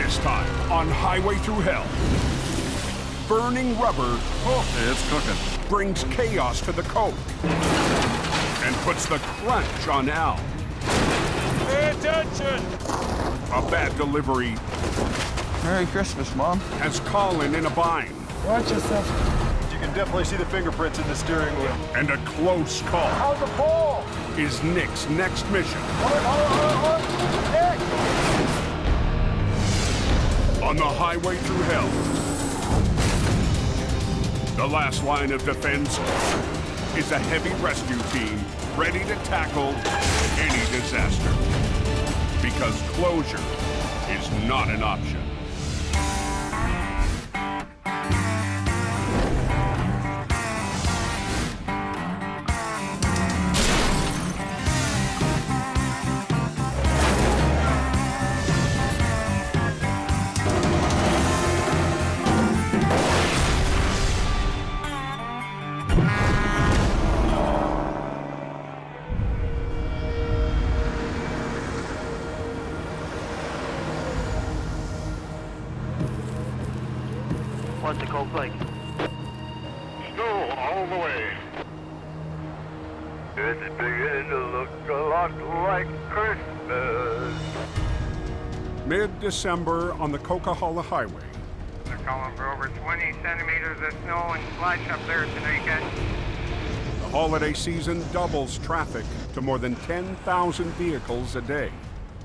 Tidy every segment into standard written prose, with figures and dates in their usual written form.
This time on Highway Thru Hell, burning rubber Hey, it's cooking. brings chaos to the Coke and puts the crunch on Al. Pay attention! A bad delivery Merry Christmas, Mom. has Colin in a bind. Watch yourself. You can definitely see the fingerprints in the steering wheel. And a close call How's the pole? is Nick's next mission Nick! on the Highway Thru Hell. The last line of defense is a heavy rescue team ready to tackle any disaster. Because closure is not an option. What's the Coke like? Snow all the way. It's beginning to look a lot like Christmas. Mid-December on the Coquihalla Highway. They're calling for over 20 centimeters of snow and slush up there tonight, Ken. The holiday season doubles traffic to more than 10,000 vehicles a day.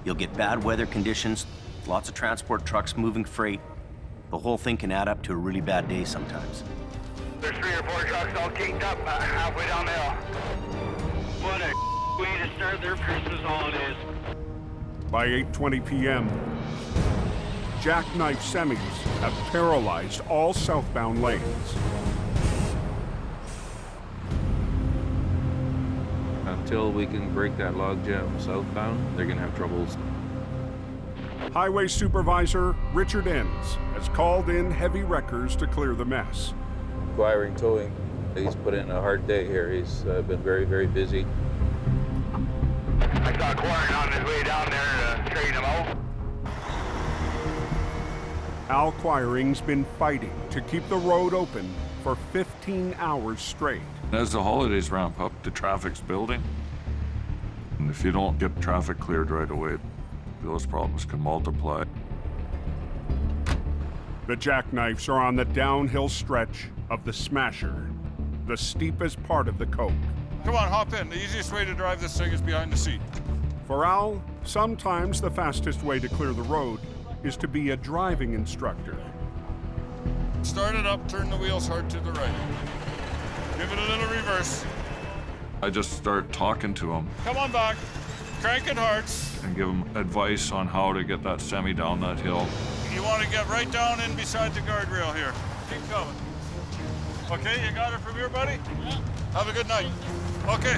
You'll get bad weather conditions, lots of transport trucks moving freight. The whole thing can add up to a really bad day sometimes. There's 3 or 4 trucks all caked up halfway down the hill. What a way to start their Christmas holidays. By 8:20 p.m., jackknifed semis have paralyzed all southbound lanes. Until we can break that logjam southbound, they're gonna have troubles. Highway Supervisor Richard Enns has called in heavy wreckers to clear the mess. Acquiring towing, he's put in a hard day here. He's been very, very busy. I saw Colin on his way down there to straighten him out. Al Quiring's been fighting to keep the road open for 15 hours straight. As the holidays ramp up, the traffic's building. And if you don't get traffic cleared right away, those problems can multiply. The jackknives are on the downhill stretch of the Smasher, the steepest part of the Coke. Come on, hop in. The easiest way to drive this thing is behind the seat. For Al, sometimes the fastest way to clear the road is to be a driving instructor. Start it up, turn the wheels hard to the right. Give it a little reverse. I just start talking to him. Come on back. Crank it hard. And give him advice on how to get that semi down that hill. You want to get right down in beside the guardrail here. Keep coming. Okay, you got it from here, buddy? Yeah. Have a good night. Okay.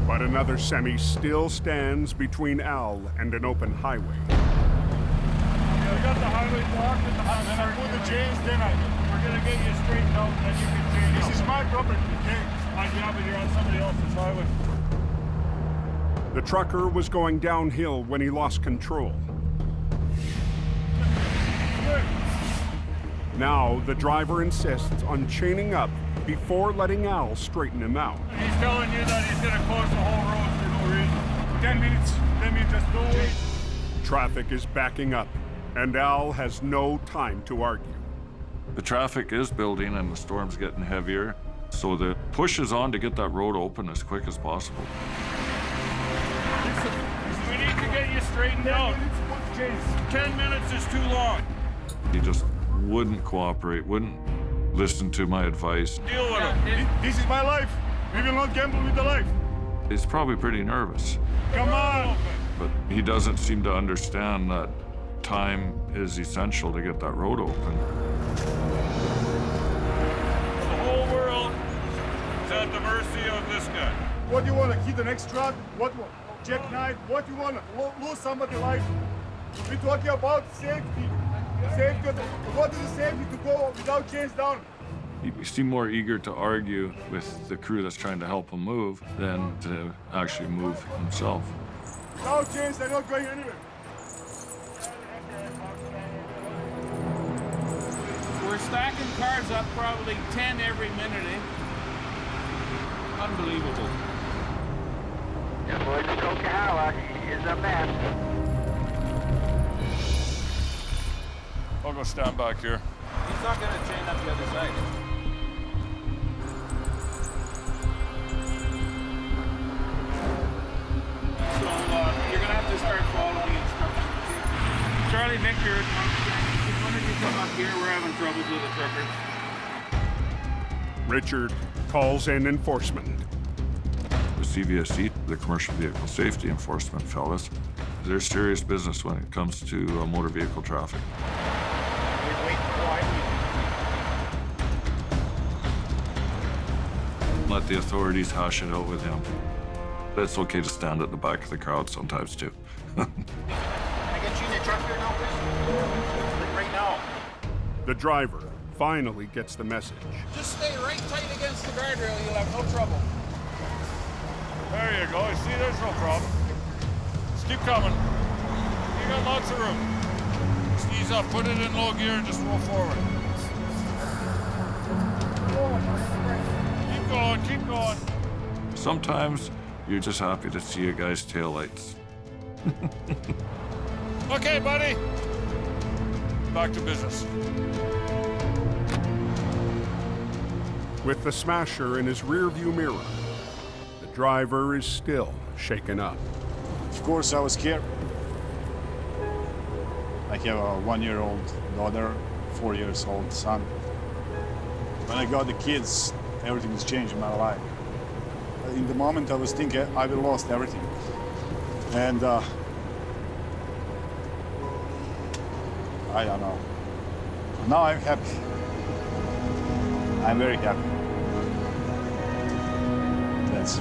But another semi still stands between Al and an open highway. Yeah, we got the highway blocked and I put the chains, then we're gonna get you straightened out, then you can change. This is my property, okay? Yeah, but you're on somebody else's highway. The trucker was going downhill when he lost control. Now, the driver insists on chaining up before letting Al straighten him out. He's telling you that he's gonna close the whole road for no reason. 10 minutes, just don't wait. Traffic is backing up, and Al has no time to argue. The traffic is building and the storm's getting heavier, so the push is on to get that road open as quick as possible. We need to get you straightened out. 10 minutes is too long. He just wouldn't cooperate, wouldn't listen to my advice. Deal with him. This is my life. We will not gamble with the life. He's probably pretty nervous, Come on! but he doesn't seem to understand that time is essential to get that road open. The whole world is at the mercy of this guy. What do you want to hit the next truck? What jackknife? What do you want to lose somebody's life? We're talking about safety. Safety. What is the safety to go without chains down? He seemed more eager to argue with the crew that's trying to help him move than to actually move himself. No chance, they're not going anywhere. We're stacking cars up probably 10 every minute, eh? Unbelievable. Yeah, boys, Coquihalla is a mess. I'll go stand back here. He's not going to chain up the other side. So you're going to have to start following instructions. Charlie, Victor, as soon as you come up here, we're having troubles with the truckers. Richard calls in enforcement. The CVSE, the Commercial Vehicle Safety Enforcement fellas, they're serious business when it comes to motor vehicle traffic. Let the authorities hash it out with him. But it's okay to stand at the back of the crowd sometimes too. Can I get you in your truck here now, Chris? Like right now. The driver finally gets the message. Just stay right tight against the guardrail, you'll have no trouble. There you go. I see there's no problem. Just keep coming. You got lots of room. Just ease up, put it in low gear and just roll forward. Keep going, keep going. Sometimes you're just happy to see a guy's taillights. Okay, buddy. Back to business. With the smasher in his rearview mirror, the driver is still shaken up. Of course, I was scared. I have a 1-year-old daughter, 4-year-old son. When I got the kids, everything's changed in my life. In the moment, I was thinking I will lost everything. And I don't know. Now I'm happy. I'm very happy. That's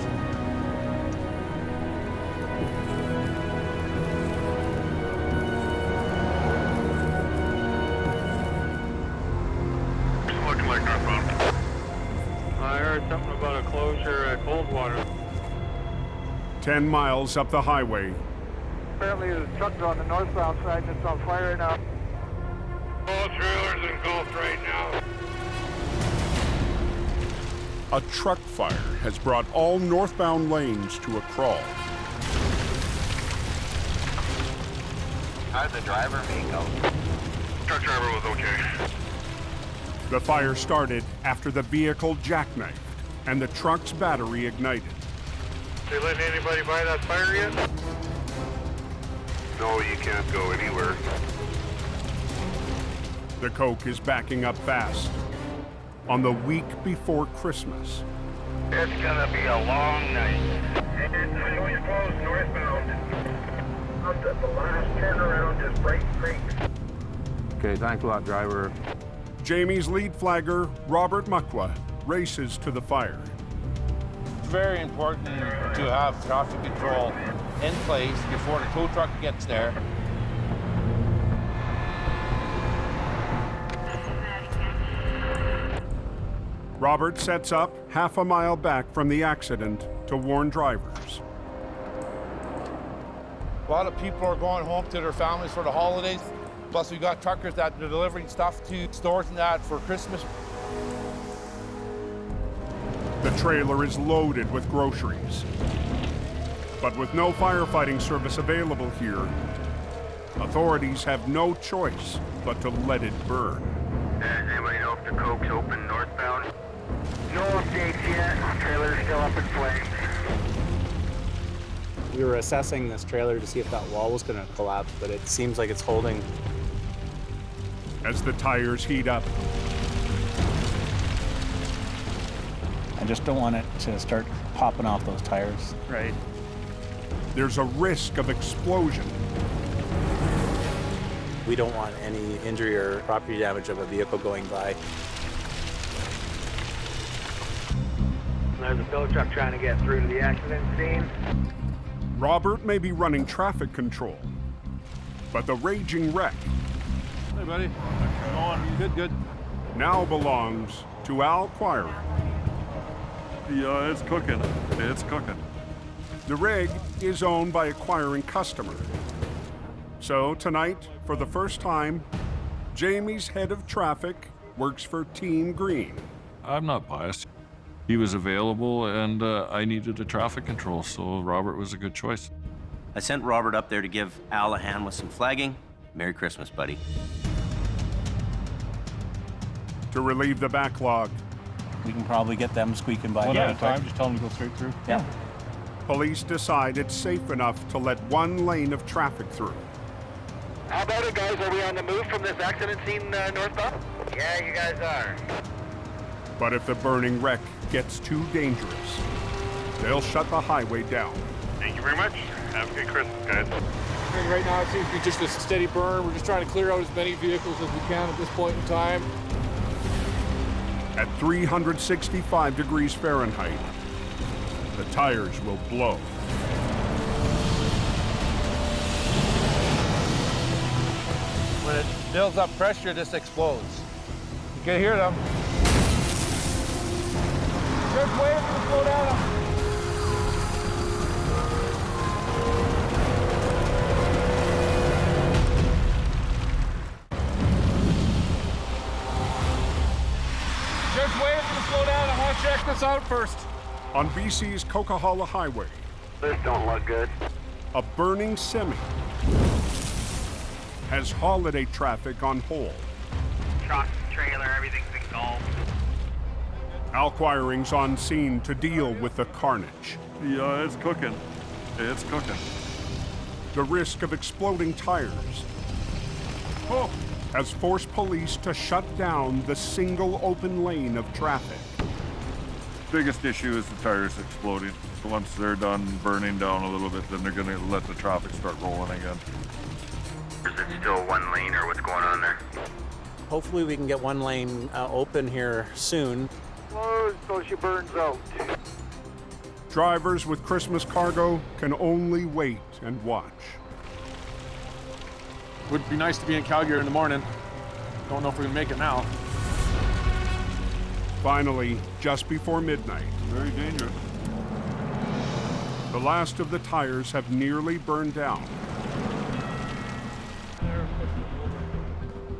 Looking like northbound. I heard something about a closure at Coldwater. 10 miles up the highway, Apparently the truck's on the northbound side and it's on fire now. All trailers engulfed right now. a truck fire has brought all northbound lanes to a crawl. How did the driver make out? Truck driver was okay. The fire started after the vehicle jackknifed and the truck's battery ignited. They letting anybody buy that fire yet? No, you can't go anywhere. The Coke is backing up fast on the week before Christmas. It's gonna be a long night. Highway's closed northbound. Up at the last turnaround is Bright Creek. Okay, thanks a lot, driver. Jamie's lead flagger, Robert Muckla, races to the fire. It's very important to have traffic control in place before the tow truck gets there. Robert sets up half a mile back from the accident to warn drivers. A lot of people are going home to their families for the holidays. Plus, we got truckers that are delivering stuff to stores and that for Christmas. The trailer is loaded with groceries. But with no firefighting service available here, authorities have no choice but to let it burn. Does anybody know if the Coke's open northbound? No updates yet. Trailer's still up in flames. We were assessing this trailer to see if that wall was going to collapse, but it seems like it's holding. As the tires heat up, I just don't want it to start popping off those tires. Right. there's a risk of explosion. We don't want any injury or property damage of a vehicle going by. There's a tow truck trying to get through to the accident scene. Robert may be running traffic control, but the raging wreck Hey, buddy. Come on. Good, good. now belongs to Al Quire. Yeah, it's cooking. It's cooking. The rig is owned by acquiring customer. So tonight, for the first time, Jamie's head of traffic works for Team Green. I'm not biased. He was available and I needed a traffic control, so Robert was a good choice. I sent Robert up there to give Al a hand with some flagging. Merry Christmas, buddy. To relieve the backlog, We can probably get them squeaking by. One at a time, just tell them to go straight through. Yeah. police decide it's safe enough to let one lane of traffic through. How about it, guys? Are we on the move from this accident scene northbound? Yeah, you guys are. But if the burning wreck gets too dangerous, they'll shut the highway down. Thank you very much. Have a good Christmas, guys. Right now, it seems to be just a steady burn. We're just trying to clear out as many vehicles as we can at this point in time. At 365 degrees Fahrenheit, the tires will blow. When it builds up pressure, it just explodes. You can hear them. Just wait for the slow down. Just wait for the slow down. I want to check this out first. On BC's Coquihalla Highway, This don't look good. a burning semi has holiday traffic on hold. Truck, trailer, everything's engulfed. Alquiring's on scene to deal with the carnage. Yeah, it's cooking. It's cooking. The risk of exploding tires has forced police to shut down the single open lane of traffic. Biggest issue is the tires exploding. Once they're done burning down a little bit, then they're gonna let the traffic start rolling again. Is it still one lane or what's going on there? Hopefully we can get one lane open here soon. Close so she burns out. Drivers with Christmas cargo can only wait and watch. Would be nice to be in Calgary in the morning. Don't know if we can make it now. Finally, just before midnight, Very dangerous. the last of the tires have nearly burned down.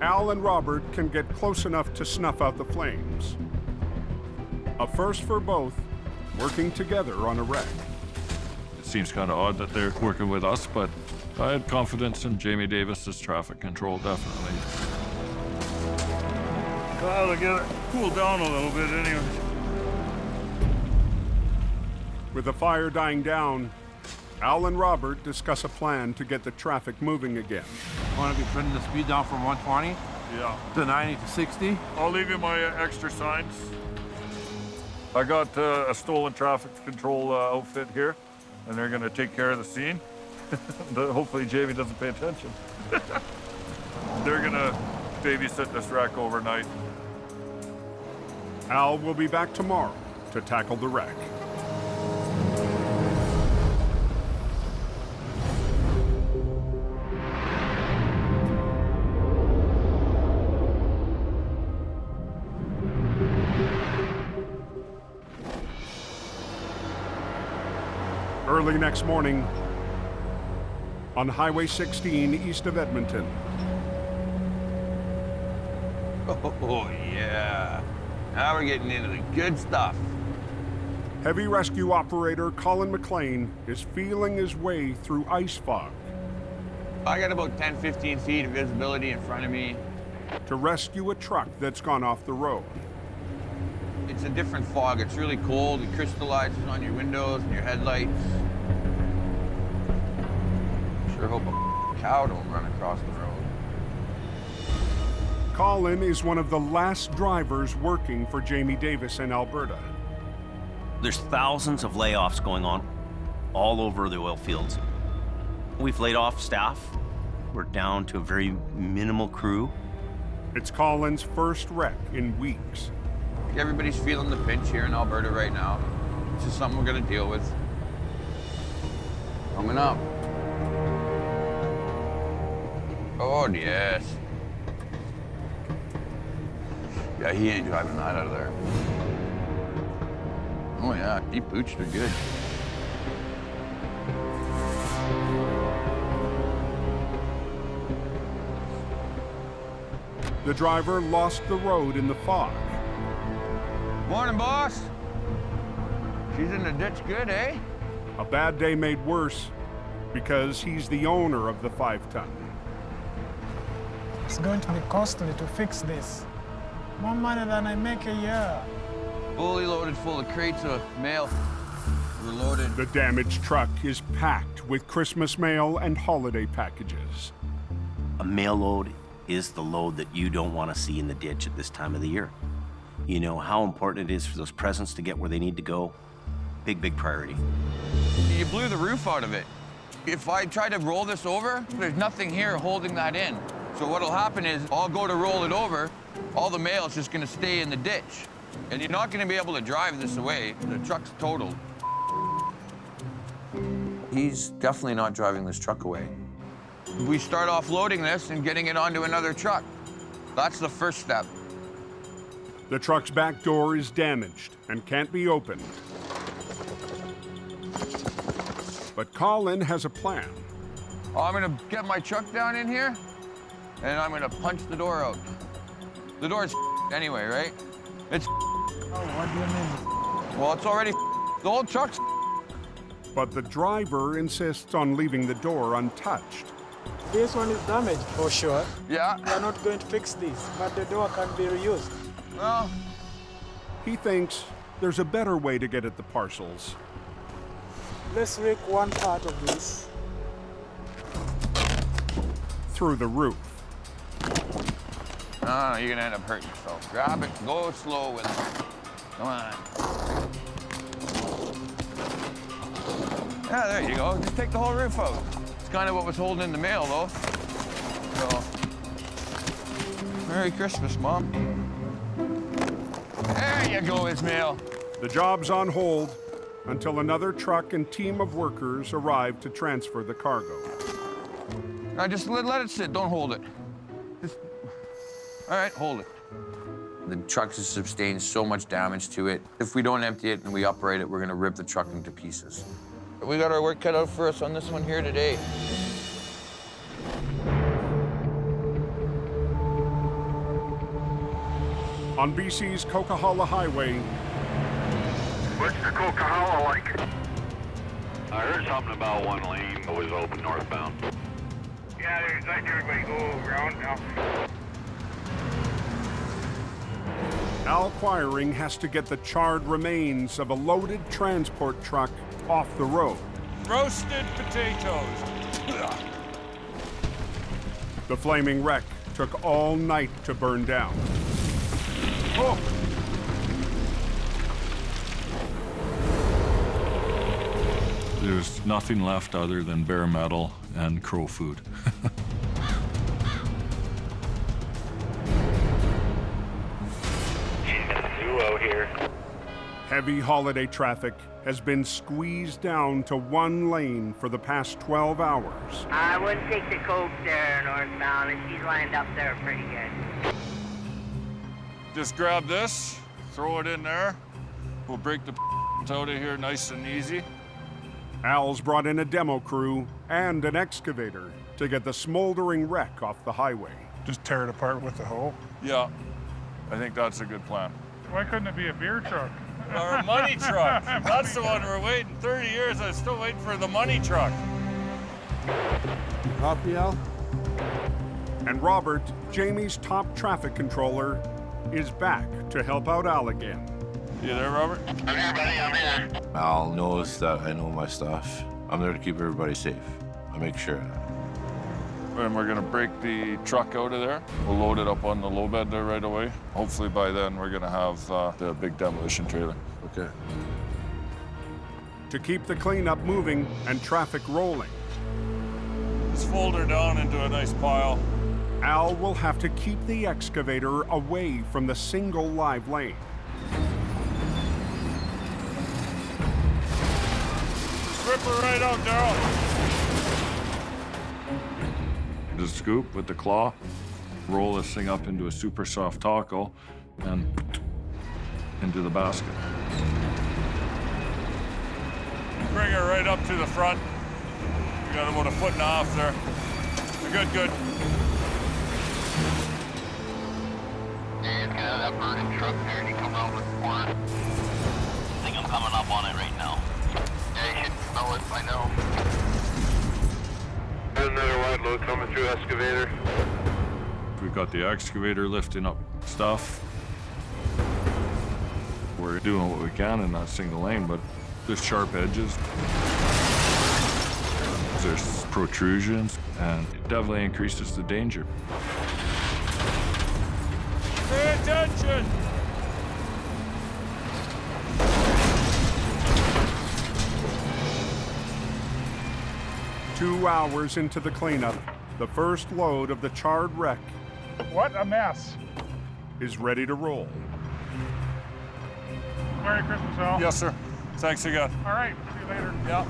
Al and Robert can get close enough to snuff out the flames. A first for both, working together on a wreck. It seems kind of odd that they're working with us, but I had confidence in Jamie Davis's traffic control, definitely. Gotta get it cooled down a little bit anyway. With the fire dying down, Al and Robert discuss a plan to get the traffic moving again. Want to be putting the speed down from 120 Yeah. to 90 to 60? I'll leave you my extra signs. I got a stolen traffic control outfit here, and they're gonna take care of the scene. Hopefully Jamie doesn't pay attention. They're gonna babysit this wreck overnight. Al will be back tomorrow to tackle the wreck. Early next morning, on Highway 16 east of Edmonton. Oh, yeah. Now we're getting into the good stuff. Heavy rescue operator Colin McLean is feeling his way through ice fog I got about 10, 15 feet of visibility in front of me. to rescue a truck that's gone off the road. It's a different fog. It's really cold. It crystallizes on your windows and your headlights. Sure hope a cow don't run across the road. Colin is one of the last drivers working for Jamie Davis in Alberta. There's thousands of layoffs going on all over the oil fields. We've laid off staff. We're down to a very minimal crew. It's Colin's first wreck in weeks. Everybody's feeling the pinch here in Alberta right now. It's just something we're gonna deal with. Coming up. Oh, yes. Yeah, he ain't driving that out of there. Oh, yeah, deep pooched are good. the driver lost the road in the fog. Morning, boss. She's in the ditch good, eh? A bad day made worse because he's the owner of the 5-ton. It's going to be costly to fix this. More money than I make a year. Fully loaded full of crates of mail. We're loaded. The damaged truck is packed with Christmas mail and holiday packages. A mail load is the load that you don't want to see in the ditch at this time of the year. You know how important it is for those presents to get where they need to go. Big, big priority. You blew the roof out of it. If I try to roll this over, there's nothing here holding that in. So what'll happen is I'll go to roll it over, all the mail is just gonna stay in the ditch. And you're not gonna be able to drive this away. The truck's totaled. He's definitely not driving this truck away. We start off loading this and getting it onto another truck. That's the first step. The truck's back door is damaged and can't be opened. But Colin has a plan. I'm gonna get my truck down in here, and I'm gonna punch the door out. The door's anyway, right? It's Oh, what do you mean? well, it's already the whole truck's. But the driver insists on leaving the door untouched. This one is damaged for sure. Yeah. We are not going to fix this, but the door can be reused. Well, He thinks there's a better way to get at the parcels. Let's rake one part of this. Through the roof. no, you're gonna end up hurting yourself. Grab it, go slow with it. Come on. Yeah, there you go. Just take the whole roof out. It's kind of what was holding in the mail, though. So, Merry Christmas, Mom. There you go, Ismail. The job's on hold until another truck and team of workers arrive to transfer the cargo. Now just let it sit. Don't hold it. All right, hold it. The truck has sustained so much damage to it. If we don't empty it and we operate it, we're gonna rip the truck into pieces. We got our work cut out for us on this one here today. On BC's Coquihalla Highway. What's the Coquihalla like? I heard something about one lane that was open northbound. Yeah, there's letting everybody go around now. Al Quiring has to get the charred remains of a loaded transport truck off the road. Roasted potatoes. The flaming wreck took all night to burn down. Oh! There's nothing left other than bare metal and crow food. Duo here. Heavy holiday traffic has been squeezed down to one lane for the past 12 hours. I wouldn't take the Coke there northbound, and she's lined up there pretty good. Just grab this, throw it in there. We'll break the out of here nice and easy. Al's brought in a demo crew and an excavator to get the smoldering wreck off the highway. Just tear it apart with the hoe? Yeah, I think that's a good plan. Why couldn't it be a beer truck? Our money truck. That's the one we're waiting. 30 years, I'm still waiting for the money truck. Copy, Al? And Robert, Jamie's top traffic controller, is back to help out Al again. You there, Robert? I'm here, buddy, I'm here. Al knows that I know my stuff. I'm there to keep everybody safe. I make sure of that. And we're gonna break the truck out of there. We'll load it up on the low bed there right away. Hopefully by then we're gonna have the big demolition trailer. Okay. To keep the cleanup moving and traffic rolling, Just fold her down into a nice pile. Al will have to keep the excavator away from the single live lane. Just rip her right out, Daryl. Just scoop with the claw, roll this thing up into a super soft taco, and into the basket. Bring her right up to the front. We got about 1.5 feet there. Good, good. looking at that burning truck there and he come out with the corner. I think I'm coming up on it right now. Yeah, you should smell it by now. Another white load coming through excavator. We've got the excavator lifting up stuff. We're doing what we can in that single lane, but there's sharp edges. There's protrusions, and it definitely increases the danger. Pay attention! Two hours into the cleanup, the first load of the charred wreck What a mess. is ready to roll. Merry Christmas, Al. Yes, sir. Thanks again. All right, see you later. Yeah.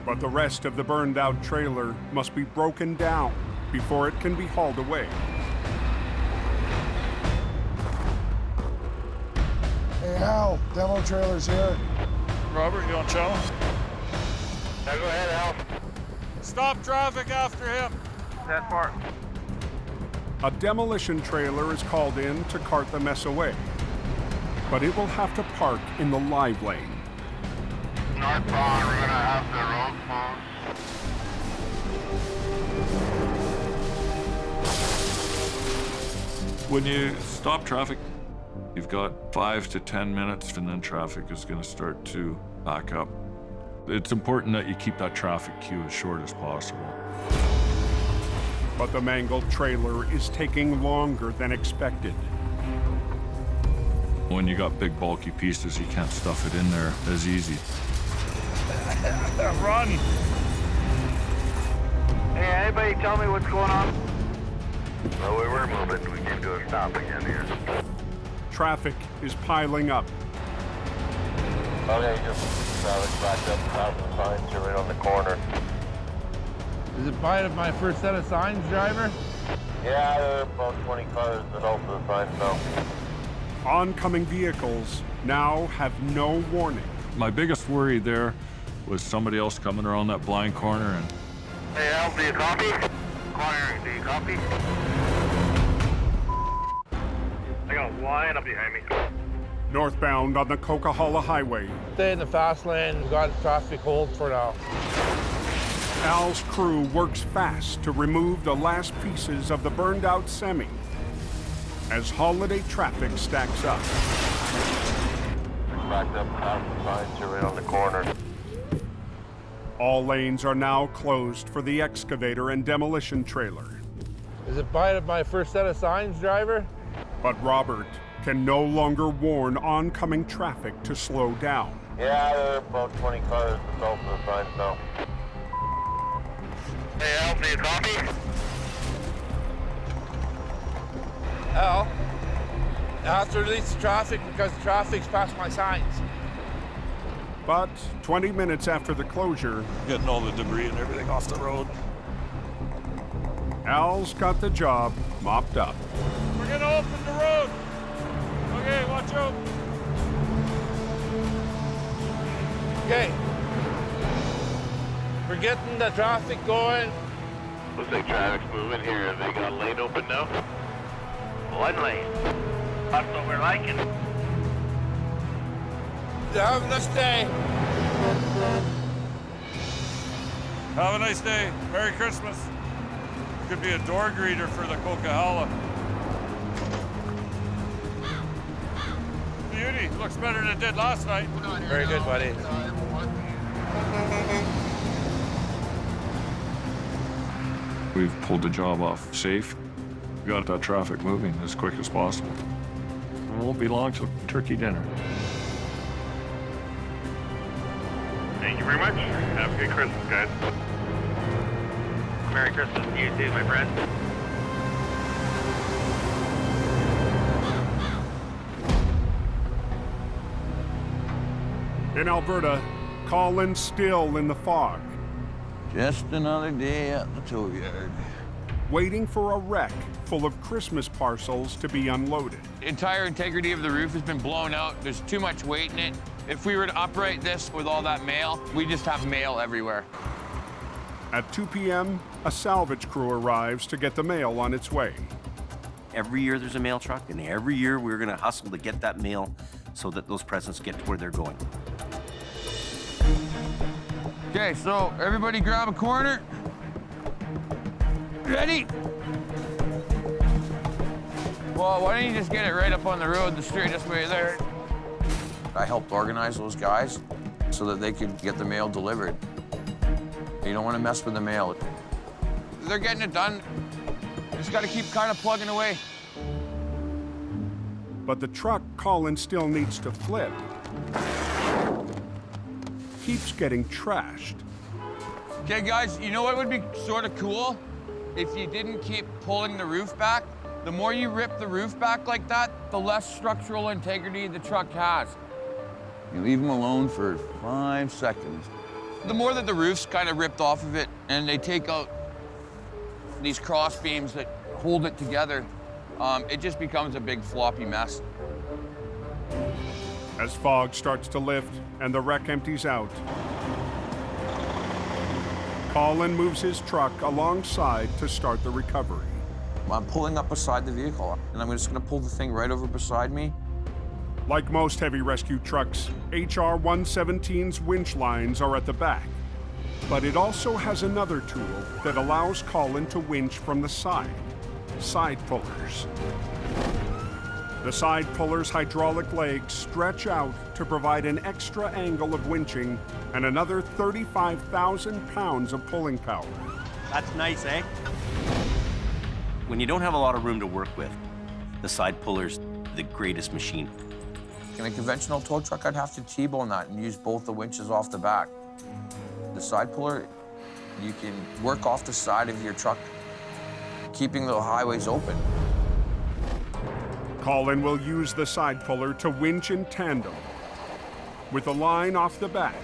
But the rest of the burned out trailer must be broken down before it can be hauled away. Hey, Hal, demo trailer's here. Robert, you on channel? Now go ahead, Al. Stop traffic after him. That far. A demolition trailer is called in to cart the mess away, but it will have to park in the live lane. Northbound, we're gonna have the road closed. When you stop traffic, you've got 5 to 10 minutes, and then traffic is going to start to back up. It's important that you keep that traffic queue as short as possible. But the mangled trailer is taking longer than expected. When you got big bulky pieces, you can't stuff it in there as easy. Run. Hey, anybody tell me what's going on? Well, we were moving. We came to a stop again here. Traffic is piling up. Okay, just traffic backed up past the signs. You're right on the corner. Is it part of my first set of signs, driver? Yeah, there are about 20 cars that open the signs now. Oncoming vehicles now have no warning. My biggest worry there was somebody else coming around that blind corner and... Hey, Al, do you copy? Inquiring, do you copy? I got a line up behind me. Northbound on the Coquihalla Highway, Stay in the fast lane. We got traffic hold for now. Al's crew works fast to remove the last pieces of the burned out semi as holiday traffic stacks up. Backed up past the signs. You're right on the corner. All lanes are now closed for the excavator and demolition trailer. Is it part of my first set of signs, driver? But Robert can no longer warn oncoming traffic to slow down. Yeah, there are about 20 cars that open the signs now. Hey, Al, do you copy? Al, I have to release the traffic because the traffic's past my signs. But 20 minutes after the closure, Getting all the debris and everything off the road. Al's got the job mopped up. We're going to open the road. Okay, watch out. Okay. We're getting the traffic going. Looks like traffic's moving here. Have they got a lane open now? One lane. That's what we're liking. Have a nice day. Have a nice day. Merry Christmas. Could be a door greeter for the Coquihalla. Beauty. Looks better than it did last night. Very good, buddy. We've pulled the job off safe. We got that traffic moving as quick as possible. It won't be long till turkey dinner. Thank you very much. Have a good Christmas, guys. Merry Christmas to you too, my friend. In Alberta, Colin's still in the fog, Just another day at the tow yard. waiting for a wreck full of Christmas parcels to be unloaded. Entire integrity of the roof has been blown out. There's too much weight in it. If we were to upright this with all that mail, we just have mail everywhere. At 2 p.m., a salvage crew arrives to get the mail on its way. every year there's a mail truck, and every year we're gonna hustle to get that mail so that those presents get to where they're going. Okay, so everybody grab a corner. Ready? Well, why don't you just get it right up on the road, the straightest way there? I helped organize those guys so that they could get the mail delivered. You don't want to mess with the mail. They're getting it done. Just got to keep kind of plugging away. But the truck Colin still needs to flip keeps getting trashed. Okay, guys, you know what would be sort of cool? If you didn't keep pulling the roof back. The more you rip the roof back like that, the less structural integrity the truck has. You leave them alone for 5 seconds. The more that the roof's kind of ripped off of it and they take out these cross beams that hold it together, it just becomes a big floppy mess. As fog starts to lift and the wreck empties out, Colin moves his truck alongside to start the recovery. I'm pulling up beside the vehicle, and I'm just gonna pull the thing right over beside me. Like most heavy rescue trucks, HR 117's winch lines are at the back. But it also has another tool that allows Colin to winch from the side pullers. The side pullers' hydraulic legs stretch out to provide an extra angle of winching and another 35,000 pounds of pulling power. That's nice, eh? When you don't have a lot of room to work with, the side puller's the greatest machine. In a conventional tow truck, I'd have to T-bone that and use both the winches off the back. The side puller, you can work off the side of your truck, keeping the highways open. Colin will use the side puller to winch in tandem with a line off the back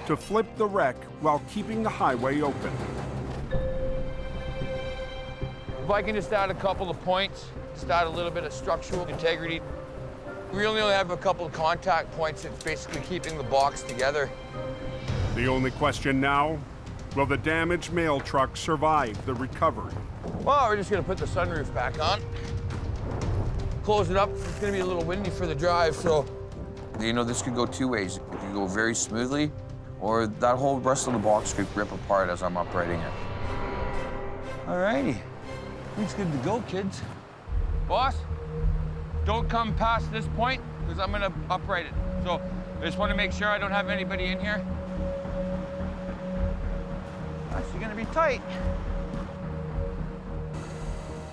to flip the wreck while keeping the highway open. If I can just add a couple of points, just add a little bit of structural integrity. We only have a couple of contact points that's basically keeping the box together. The only question now, will the damaged mail truck survive the recovery? Well, we're just gonna put the sunroof back on. Close it up. It's gonna be a little windy for the drive, so. You know, this could go two ways. It could go very smoothly, or that whole rest of the box could rip apart as I'm uprighting it. All righty. It's good to go, kids. Boss, don't come past this point, because I'm gonna upright it. So I just want to make sure I don't have anybody in here. Actually gonna be tight.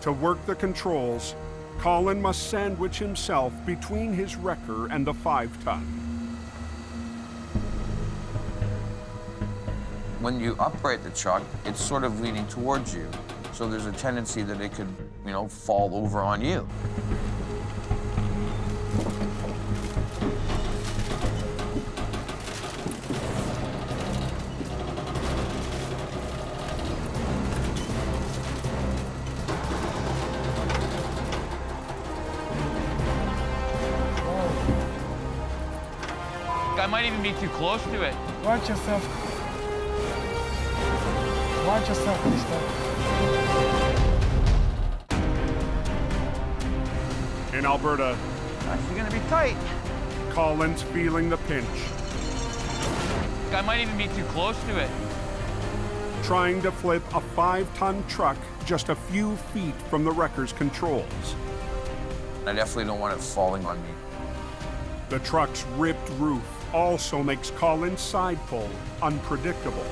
To work the controls, Colin must sandwich himself between his wrecker and the 5-ton. When you upright the truck, it's sort of leaning towards you. So there's a tendency that it could, you know, fall over on you. I might even be too close to it. Watch yourself. Watch yourself, mister. In Alberta, actually gonna be tight. Colin's feeling the pinch. I might even be too close to it. Trying to flip a 5-ton truck just a few feet from the wrecker's controls. I definitely don't want it falling on me. The truck's ripped roof also makes Colin's side pull unpredictable.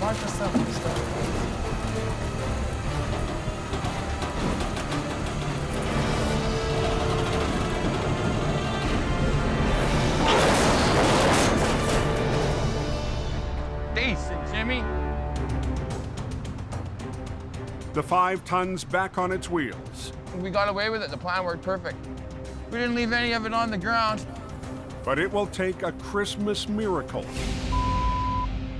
Watch yourself, mister. Decent, Jimmy. The 5-ton's back on its wheels. We got away with it. The plan worked perfect. We didn't leave any of it on the ground. But it will take a Christmas miracle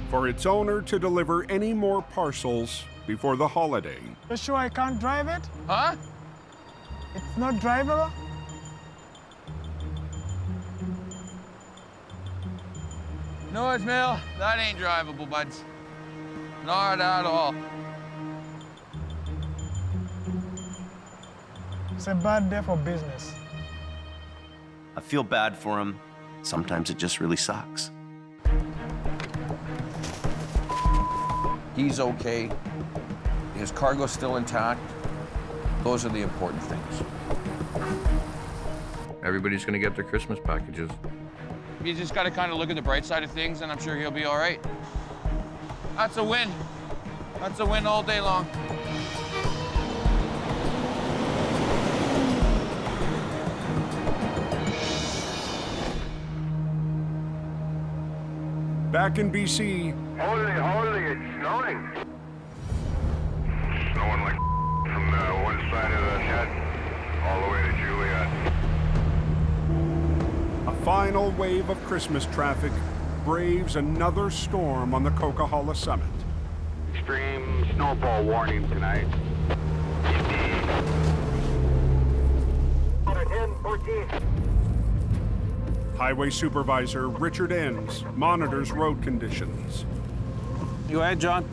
for its owner to deliver any more parcels before the holiday. You sure I can't drive it? Huh? It's not drivable? No, Ismail, that ain't drivable, buds. Not at all. It's a bad day for business. I feel bad for him. Sometimes it just really sucks. He's okay. His cargo's still intact. Those are the important things. Everybody's gonna get their Christmas packages. You just gotta kind of look at the bright side of things, and I'm sure he'll be all right. That's a win. That's a win all day long. Back in BC. Holy, it's snowing. Snowing like from one side of the head all the way to Juliet. A final wave of Christmas traffic braves another storm on the Coquihalla summit. Extreme snowfall warning tonight. 10-14. Highway Supervisor Richard Enns monitors road conditions. Go ahead, John.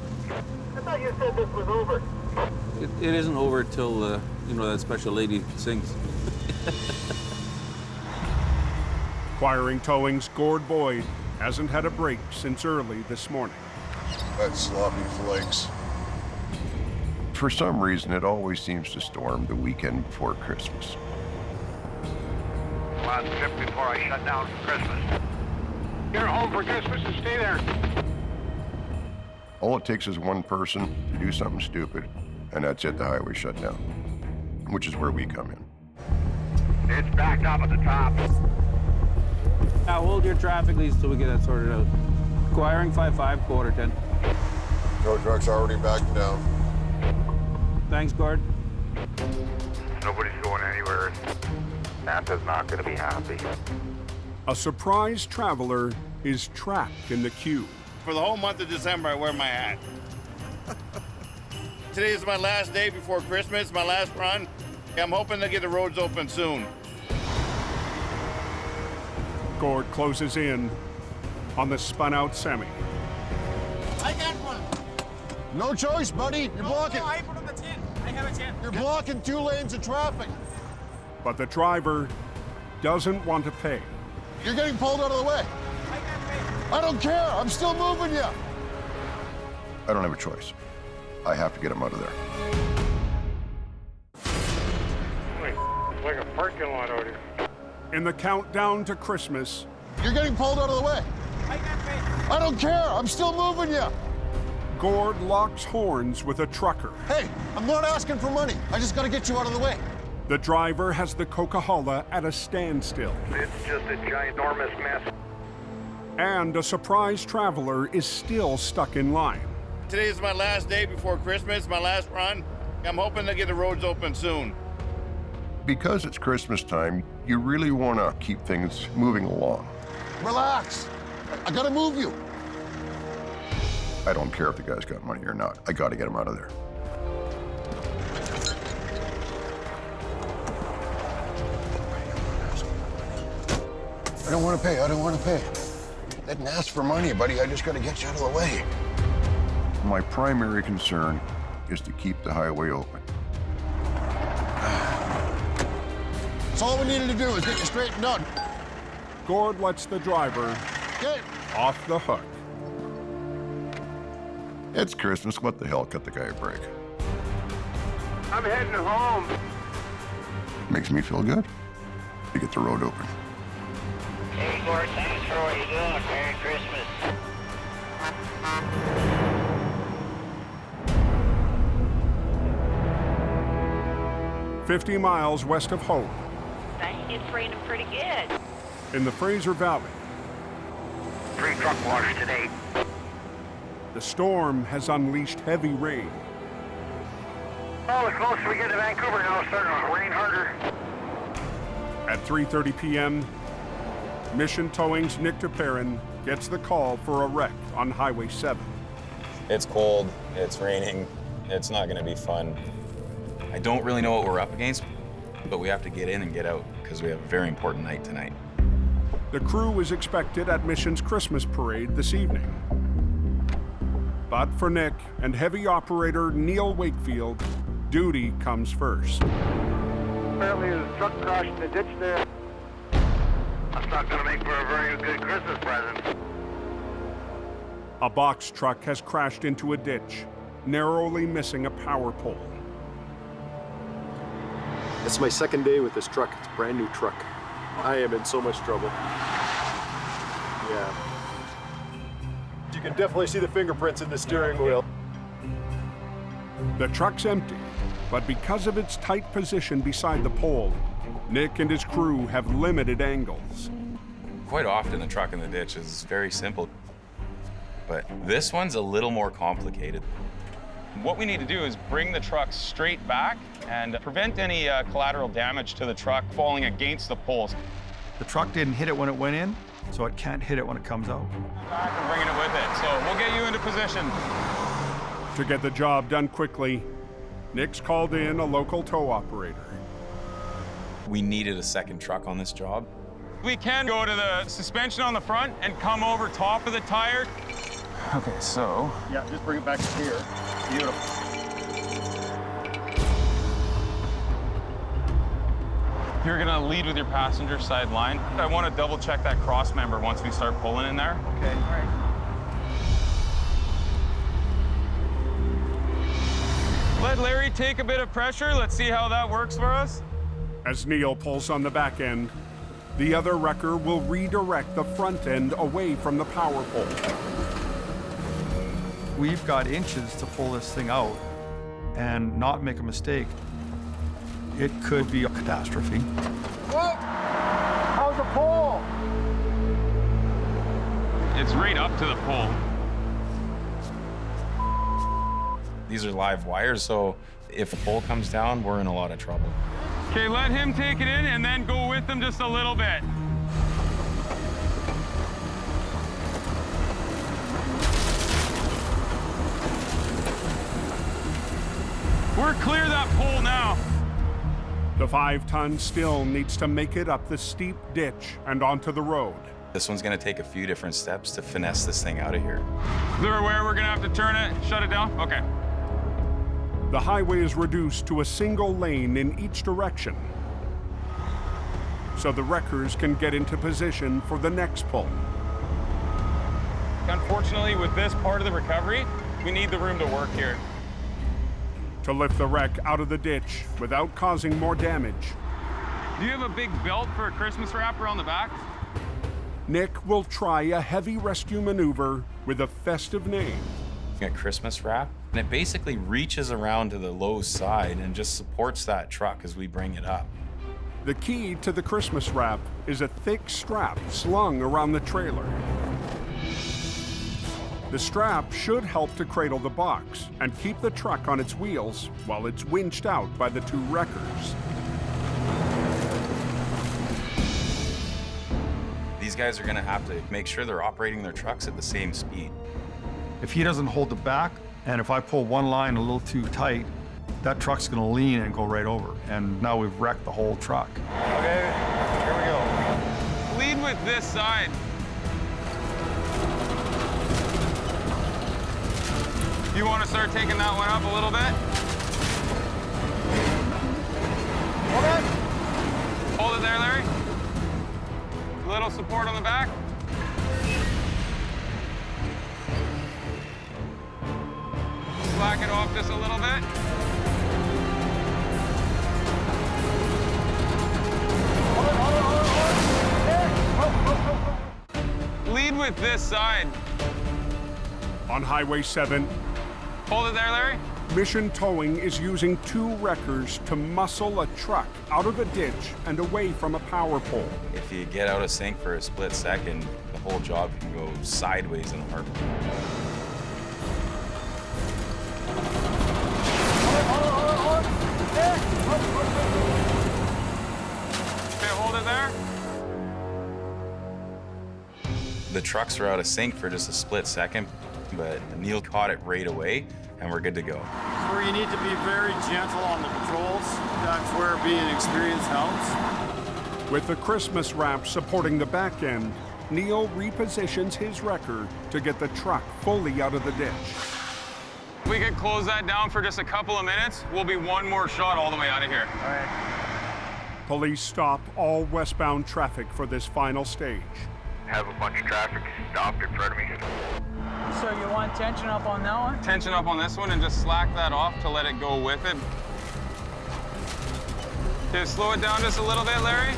I thought you said this was over. It isn't over till, that special lady sings. Acquiring Towing's Gord Boyd hasn't had a break since early this morning. That sloppy flakes. For some reason, it always seems to storm the weekend before Christmas. Last trip before I shut down for Christmas. You're home for Christmas and stay there. All it takes is one person to do something stupid, and that's it, the highway shut down, which is where we come in. It's backed up at the top. Now hold your traffic leads till we get that sorted out. Acquiring 5-5, quarter 10. Tow truck's already backed down. Thanks, Gord. Nobody's going anywhere. Santa's not going to be happy. A surprise traveler is trapped in the queue. For the whole month of December, I wear my hat. Today is my last day before Christmas, my last run. I'm hoping to get the roads open soon. Gord closes in on the spun-out semi. I got one. No choice, buddy. You're blocking. No, I put on the 10. I have a 10. You're blocking 2 lanes of traffic. But the driver doesn't want to pay. You're getting pulled out of the way. I can't pay. I don't care. I'm still moving you. I don't have a choice. I have to get him out of there. It's like a parking lot out here. In the countdown to Christmas, You're getting pulled out of the way. I can't pay. I don't care. I'm still moving you. Gord locks horns with a trucker. Hey, I'm not asking for money. I just got to get you out of the way. The driver has the Coquihalla at a standstill. It's just a ginormous mess. And a surprise traveler is still stuck in line. Today is my last day before Christmas, my last run. I'm hoping to get the roads open soon. Because it's Christmas time, you really want to keep things moving along. Relax. I got to move you. I don't care if the guy's got money or not. I got to get him out of there. I don't want to pay. I don't want to pay. I didn't ask for money, buddy. I just got to get you out of the way. My primary concern is to keep the highway open. That's all we needed to do is get you straightened out. Gord lets the driver off the hook. It's Christmas. What the hell? Cut the guy a break. I'm heading home. Makes me feel good to get the road open. Hey, Gord, thanks for what you're doing. Merry Christmas. "50 miles west of Hope, Dang, it's raining pretty good. in the Fraser Valley, Free truck wash today. the storm has unleashed heavy rain. Oh, the closer we get to Vancouver now, it's starting to rain harder. At 3:30 p.m., Mission Towing's Nick DePerrin gets the call for a wreck on Highway 7. It's cold, it's raining, it's not gonna be fun. I don't really know what we're up against, But we have to get in and get out because we have a very important night tonight. The crew is expected at Mission's Christmas parade this evening. But for Nick and heavy operator Neil Wakefield, duty comes first. Apparently the truck crashed in the ditch there. That's not gonna make for a very good Christmas present. A box truck has crashed into a ditch, narrowly missing a power pole. It's my second day with this truck. It's a brand new truck. I am in so much trouble. Yeah. You can definitely see the fingerprints in the steering wheel. The truck's empty, but because of its tight position beside the pole, Nick and his crew have limited angles. Quite often the truck in the ditch is very simple, but this one's a little more complicated. What we need to do is bring the truck straight back and prevent any collateral damage to the truck falling against the poles. The truck didn't hit it when it went in, so it can't hit it when it comes out. Back and bringing it with it, so we'll get you into position. To get the job done quickly, Nick's called in a local tow operator. We needed a second truck on this job. We can go to the suspension on the front and come over top of the tire. Okay, so... Yeah, just bring it back to here. Beautiful. You're gonna lead with your passenger side line. I want to double check that cross member once we start pulling in there. Okay. All right. Let Larry take a bit of pressure. Let's see how that works for us. As Neil pulls on the back end, the other wrecker will redirect the front end away from the power pole. We've got inches to pull this thing out and not make a mistake. It could be a catastrophe. Whoa! How's the pole? It's right up to the pole. These are live wires, so if the pole comes down, we're in a lot of trouble. Okay, let him take it in and then go with him just a little bit. We're clear that pole now. The 5-ton still needs to make it up the steep ditch and onto the road. This one's gonna take a few different steps to finesse this thing out of here. They're aware we're gonna have to turn it, shut it down? Okay. The highway is reduced to a single lane in each direction, so the wreckers can get into position for the next pull. Unfortunately, with this part of the recovery, we need the room to work here. To lift the wreck out of the ditch without causing more damage, Do you have a big belt for a Christmas wrapper on the back? Nick will try a heavy rescue maneuver with a festive name. A Christmas wrap, and it basically reaches around to the low side and just supports that truck as we bring it up. The key to the Christmas wrap is a thick strap slung around the trailer. The strap should help to cradle the box and keep the truck on its wheels while it's winched out by the two wreckers. These guys are gonna have to make sure they're operating their trucks at the same speed. If he doesn't hold the back, and if I pull one line a little too tight, that truck's gonna lean and go right over. And now we've wrecked the whole truck. Okay, here we go. Lead with this side. You want to start taking that one up a little bit? Hold it. Hold it there, Larry. A little support on the back. Slack it off just a little bit. Lead with this side. On Highway 7, hold it there, Larry. Mission Towing is using two wreckers to muscle a truck out of a ditch and away from a power pole. If you get out of sync for a split second, the whole job can go sideways in a heartbeat. Okay, hold it there. The trucks were out of sync for just a split second, but Neil caught it right away, and we're good to go. where you need to be very gentle on the controls. That's where being experienced helps. With the Christmas wrap supporting the back end, Neil repositions his wrecker to get the truck fully out of the ditch. We could close that down for just a couple of minutes. We'll be one more shot all the way out of here. All right. Police stop all westbound traffic for this final stage. Have a bunch of traffic stopped in front of me. So you want tension up on that one? Tension up on this one and just slack that off to let it go with it. Okay, slow it down just a little bit, Larry.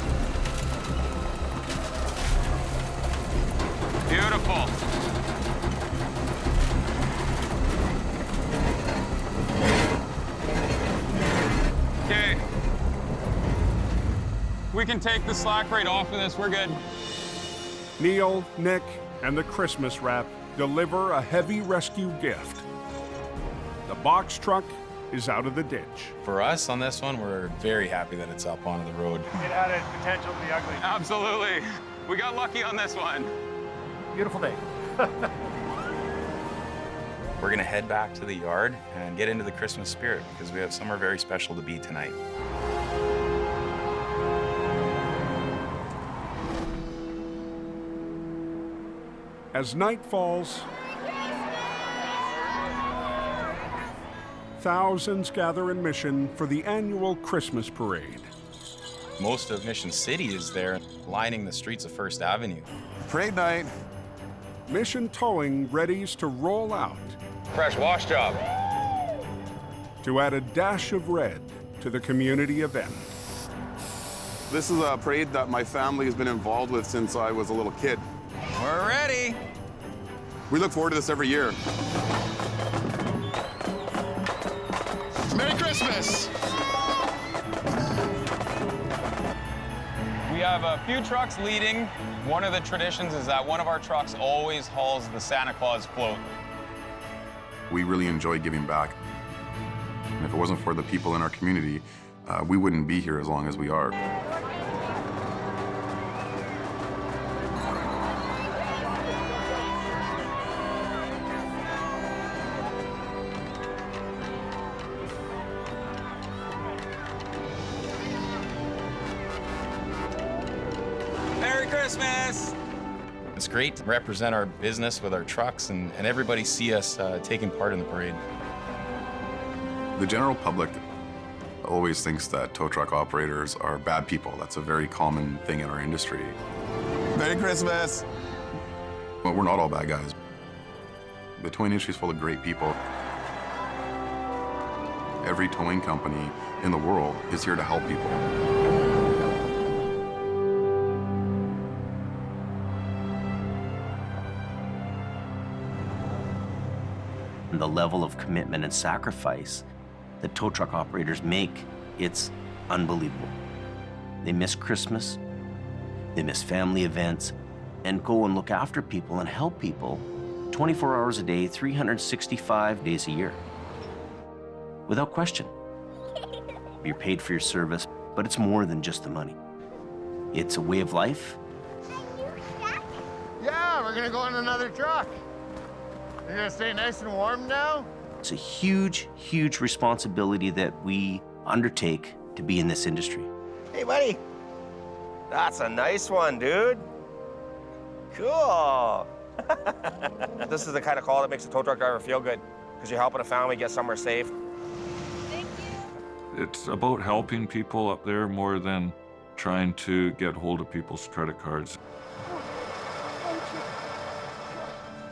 Beautiful. Okay. We can take the slack right off of this, we're good. Neil, Nick, and the Christmas wrap deliver a heavy rescue gift. The box truck is out of the ditch. For us on this one, we're very happy that it's up onto the road. It had a potential to be ugly. Absolutely. We got lucky on this one. Beautiful day. We're gonna head back to the yard and get into the Christmas spirit because we have somewhere very special to be tonight. As night falls, thousands gather in Mission for the annual Christmas parade. Most of Mission City is there, lining the streets of First Avenue. Parade night. Mission Towing readies to roll out. Fresh wash job. To add a dash of red to the community event. This is a parade that my family has been involved with since I was a little kid. We're ready. We look forward to this every year. Merry Christmas! We have a few trucks leading. One of the traditions is that one of our trucks always hauls the Santa Claus float. We really enjoy giving back. And if it wasn't for the people in our community, we wouldn't be here as long as we are. Merry Christmas! It's great to represent our business with our trucks and everybody see us taking part in the parade. The general public always thinks that tow truck operators are bad people. That's a very common thing in our industry. Merry Christmas! But we're not all bad guys. The towing industry is full of great people. Every towing company in the world is here to help people. And the level of commitment and sacrifice that tow truck operators make, it's unbelievable. They miss Christmas, they miss family events, and go and look after people and help people 24 hours a day, 365 days a year. Without question. You're paid for your service, but it's more than just the money. It's a way of life. Yeah, we're gonna go in another truck. You're gonna stay nice and warm now? It's a huge, huge responsibility that we undertake to be in this industry. Hey, buddy. That's a nice one, dude. Cool. This is the kind of call that makes a tow truck driver feel good because you're helping a family get somewhere safe. It's about helping people up there more than trying to get hold of people's credit cards.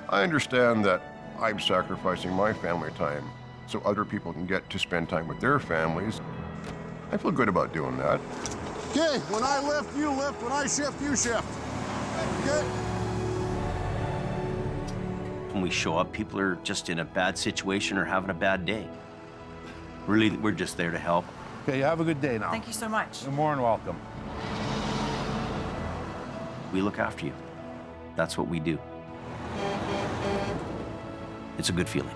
I understand that I'm sacrificing my family time so other people can get to spend time with their families. I feel good about doing that. Okay, when I lift, you lift. When I shift, you shift. Good. When we show up, people are just in a bad situation or having a bad day. Really, we're just there to help. Okay, have a good day now. Thank you so much. You're more than welcome. We look after you. That's what we do. It's a good feeling.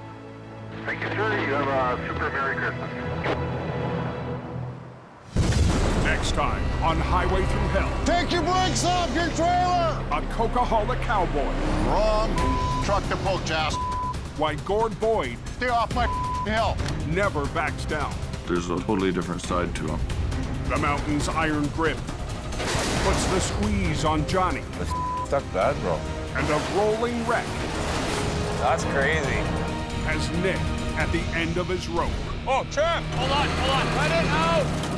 Thank you, sir. You have a super Merry Christmas. Next time on Highway Thru Hell. Take your brakes off your trailer! A Coquihalla cowboy. Wrong. Truck to poke, Jazz. Why Gord Boyd. Stay off my hell never backs down. There's a totally different side to him. The mountain's iron grip puts the squeeze on Johnny. That's stuck bad, bro. And a rolling wreck That's crazy. has Nick at the end of his rope. Oh, Trap! Hold on, cut it out!